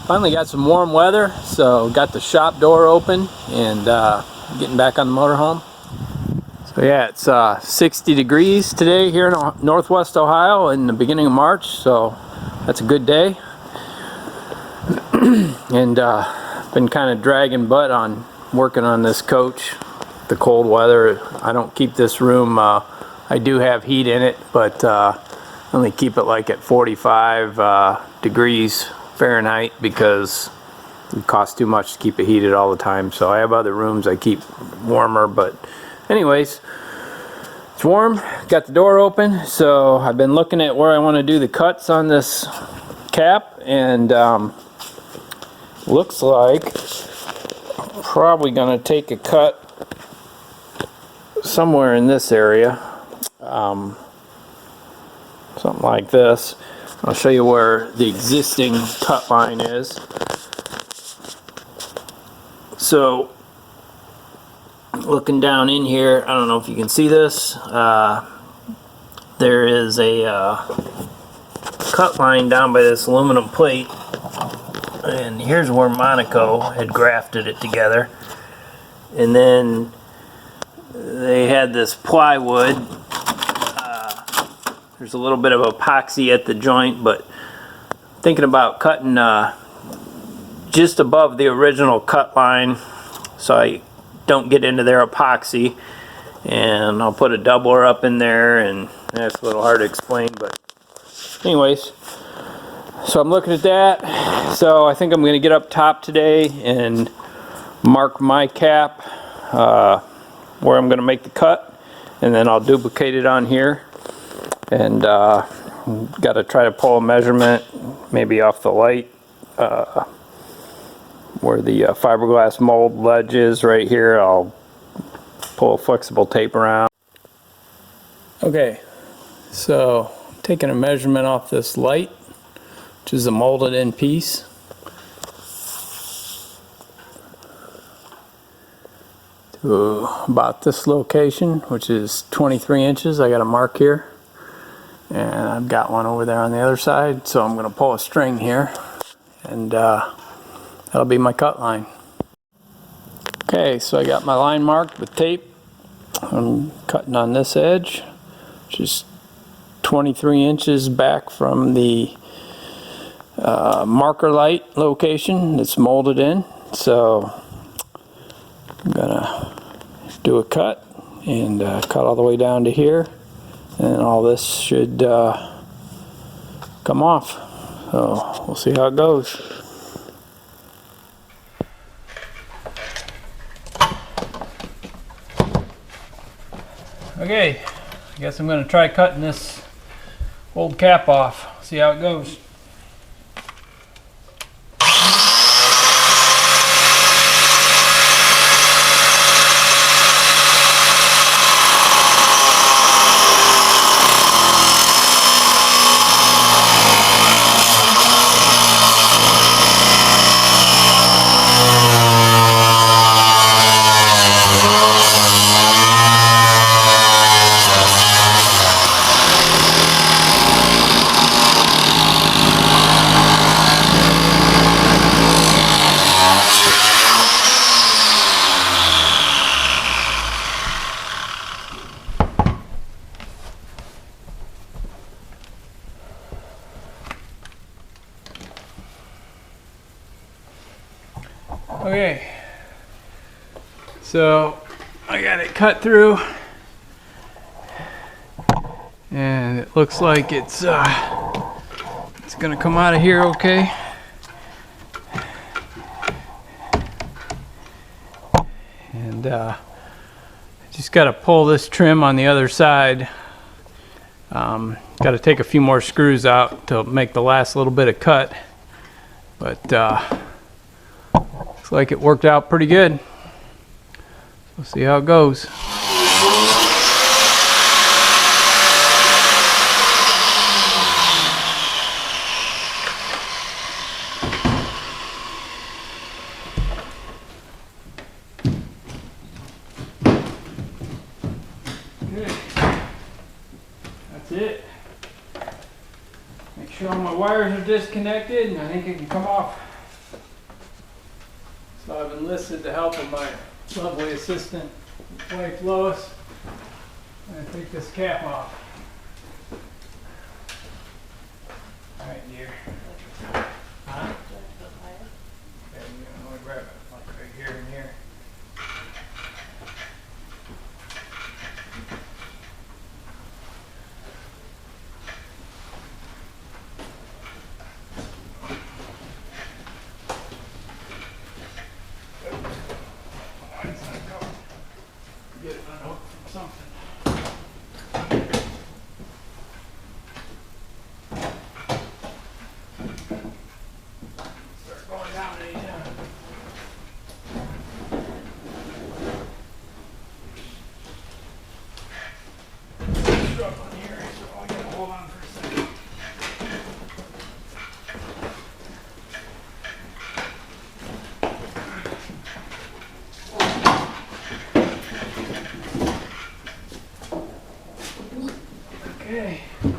Finally got some warm weather, so got the shop door open and getting back on the motorhome. So yeah, it's 60 degrees today here in Northwest Ohio in the beginning of March, so that's a good day. And been kind of dragging butt on working on this coach. The cold weather, I don't keep this room, I do have heat in it, but only keep it like at 45 degrees Fahrenheit because it costs too much to keep it heated all the time. So I have other rooms I keep warmer, but anyways, it's warm. Got the door open, so I've been looking at where I want to do the cuts on this cap, and looks like I'm probably going to take a cut somewhere in this area, something like this. I'll show you where the existing cut line is. So looking down in here, I don't know if you can see this, there is a cut line down by this aluminum plate, and here's where Monaco had grafted it together, and then they had this plywood. There's a little bit of epoxy at the joint, but thinking about cutting just above the original cut line so I don't get into their epoxy, and I'll put a doubler up in there, and that's a little hard to explain, but anyways, so I'm looking at that. So I think I'm going to get up top today and mark my cap where I'm going to make the cut, and then I'll duplicate it on here, and got to try to pull a measurement maybe off the light where the fiberglass mold ledge is right here. I'll pull a flexible tape around. Okay, so taking a measurement off this light, which is a molded in piece. To about this location, which is 23 inches. I got a mark here, and I've got one over there on the other side, so I'm going to pull a string here, and that'll be my cut line. Okay, so I got my line marked with tape. I'm cutting on this edge, which is 23 inches back from the marker light location that's molded in. So I'm gonna do a cut and cut all the way down to here, and all this should come off. So we'll see how it goes. Okay, I guess I'm gonna try cutting this old cap off, see how it goes. Okay, so I got it cut through, and it looks like it's gonna come out of here okay. And just got to pull this trim on the other side. Got to take a few more screws out to make the last little bit of cut, but looks like it worked out pretty good. We'll see how it goes. Okay, that's it. Make sure all my wires are disconnected, and I think it can come off. So I've enlisted the help of my lovely assistant, wife Lois. I'm going to take this cap off. Alright, dear. Huh? Yeah, I'm going to grab it like right here and here. Get it unhooked from something. Start going down anytime. Strap on here, so I gotta hold on for a second. Okay.